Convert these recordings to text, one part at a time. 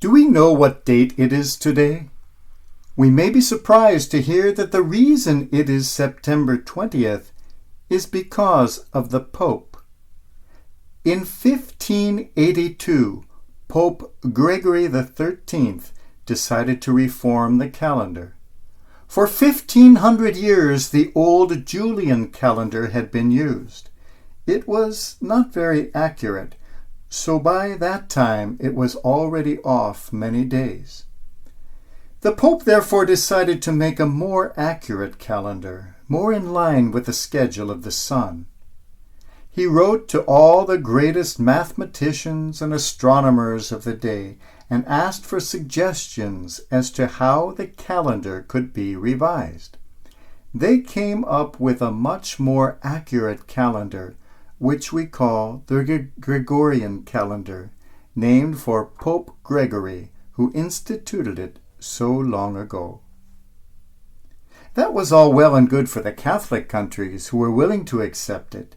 Do we know what date it is today? We may be surprised to hear that the reason it is September 20th is because of the Pope. In 1582, Pope Gregory XIII decided to reform the calendar. For 1500 years, the old Julian calendar had been used. It was not very accurate, so by that time it was already off many days. The Pope therefore decided to make a more accurate calendar, more in line with the schedule of the sun. He wrote to all the greatest mathematicians and astronomers of the day and asked for suggestions as to how the calendar could be revised. They came up with a much more accurate calendar, which we call the Gregorian Calendar, named for Pope Gregory, who instituted it so long ago. That was all well and good for the Catholic countries who were willing to accept it.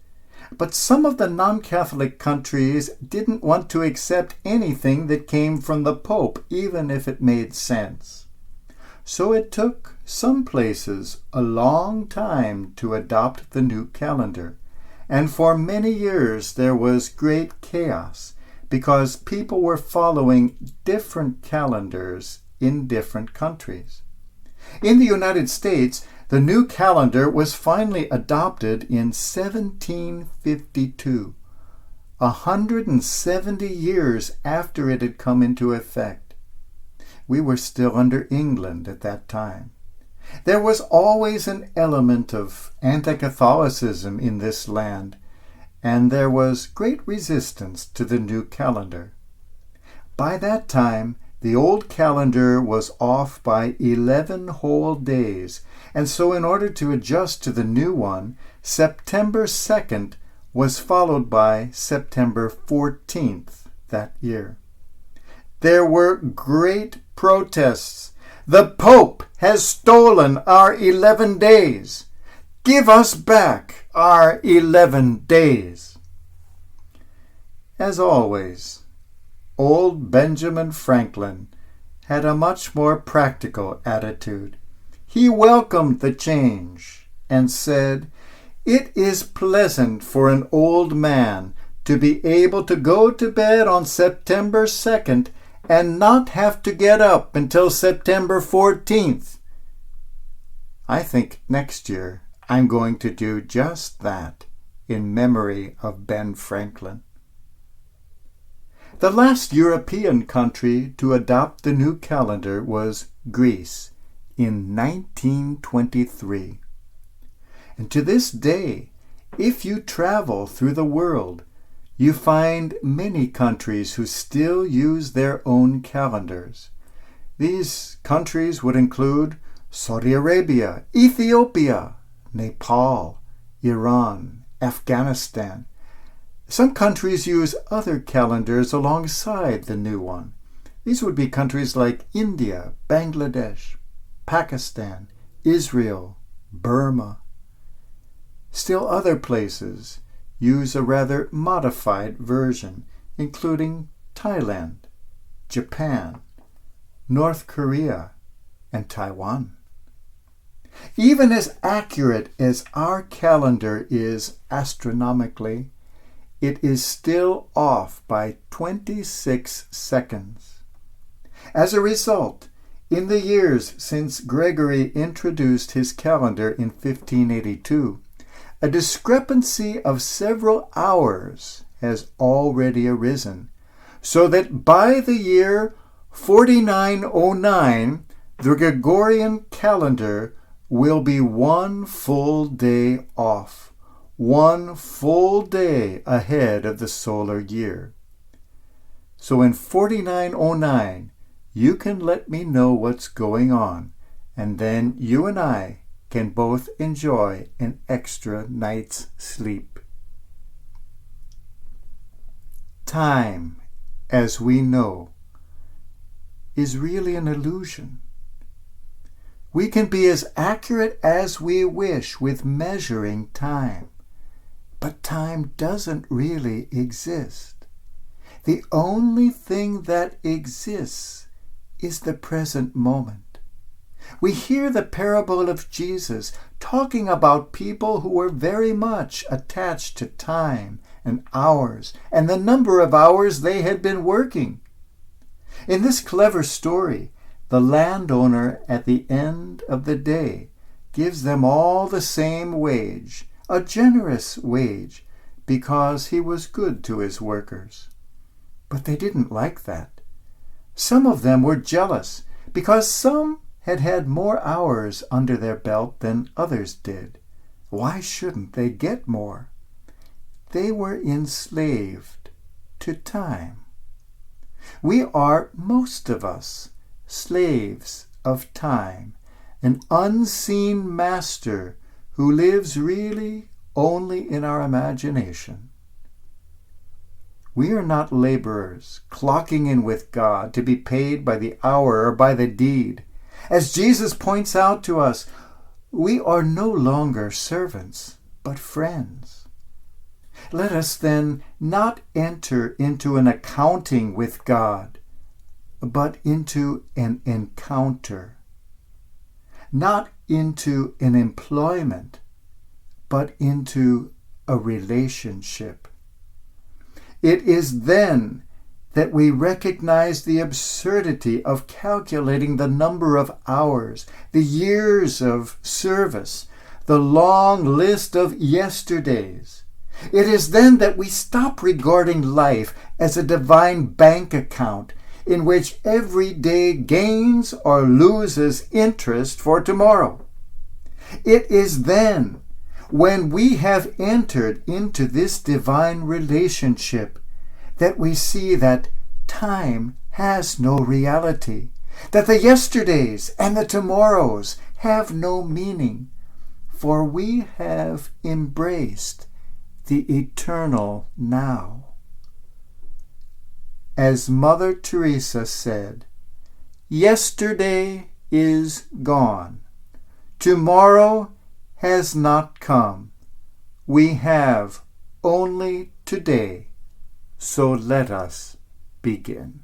But some of the non-Catholic countries didn't want to accept anything that came from the Pope, even if it made sense. So it took some places a long time to adopt the new calendar, and for many years there was great chaos because people were following different calendars in different countries. In the United States, the new calendar was finally adopted in 1752, 170 years after it had come into effect. We were still under England at that time. There was always an element of anti-Catholicism in this land, and there was great resistance to the new calendar. By that time, the old calendar was off by 11 whole days, and so in order to adjust to the new one, September 2nd was followed by September 14th that year. There were great protests. The Pope has stolen our 11 days. Give us back our 11 days. As always, old Benjamin Franklin had a much more practical attitude. He welcomed the change and said, "It is pleasant for an old man to be able to go to bed on September 2nd and not have to get up until September 14th. I think next year I'm going to do just that in memory of Ben Franklin. The last European country to adopt the new calendar was Greece in 1923. And to this day, if you travel through the world, you find many countries who still use their own calendars. These countries would include Saudi Arabia, Ethiopia, Nepal, Iran, Afghanistan. Some countries use other calendars alongside the new one. These would be countries like India, Bangladesh, Pakistan, Israel, Burma. Still other places use a rather modified version, including Thailand, Japan, North Korea, and Taiwan. Even as accurate as our calendar is astronomically, it is still off by 26 seconds. As a result, in the years since Gregory introduced his calendar in 1582, a discrepancy of several hours has already arisen, so that by the year 4909, the Gregorian calendar will be one full day off, one full day ahead of the solar year. So in 4909, you can let me know what's going on, and then you and I can both enjoy an extra night's sleep. Time, as we know, is really an illusion. We can be as accurate as we wish with measuring time, but time doesn't really exist. The only thing that exists is the present moment. We hear the parable of Jesus talking about people who were very much attached to time and hours and the number of hours they had been working. In this clever story, the landowner at the end of the day gives them all the same wage, a generous wage, because he was good to his workers. But they didn't like that. Some of them were jealous because some had had more hours under their belt than others did. Why shouldn't they get more? They were enslaved to time. We are, most of us, slaves of time, an unseen master who lives really only in our imagination. We are not laborers clocking in with God to be paid by the hour or by the deed. As Jesus points out to us, we are no longer servants, but friends. Let us then not enter into an accounting with God, but into an encounter. Not into an employment, but into a relationship. It is then that we recognize the absurdity of calculating the number of hours, the years of service, the long list of yesterdays. It is then that we stop regarding life as a divine bank account in which every day gains or loses interest for tomorrow. It is then, when we have entered into this divine relationship, that we see that time has no reality, that the yesterdays and the tomorrows have no meaning, for we have embraced the eternal now. As Mother Teresa said, "Yesterday is gone. Tomorrow has not come. We have only today. So let us begin."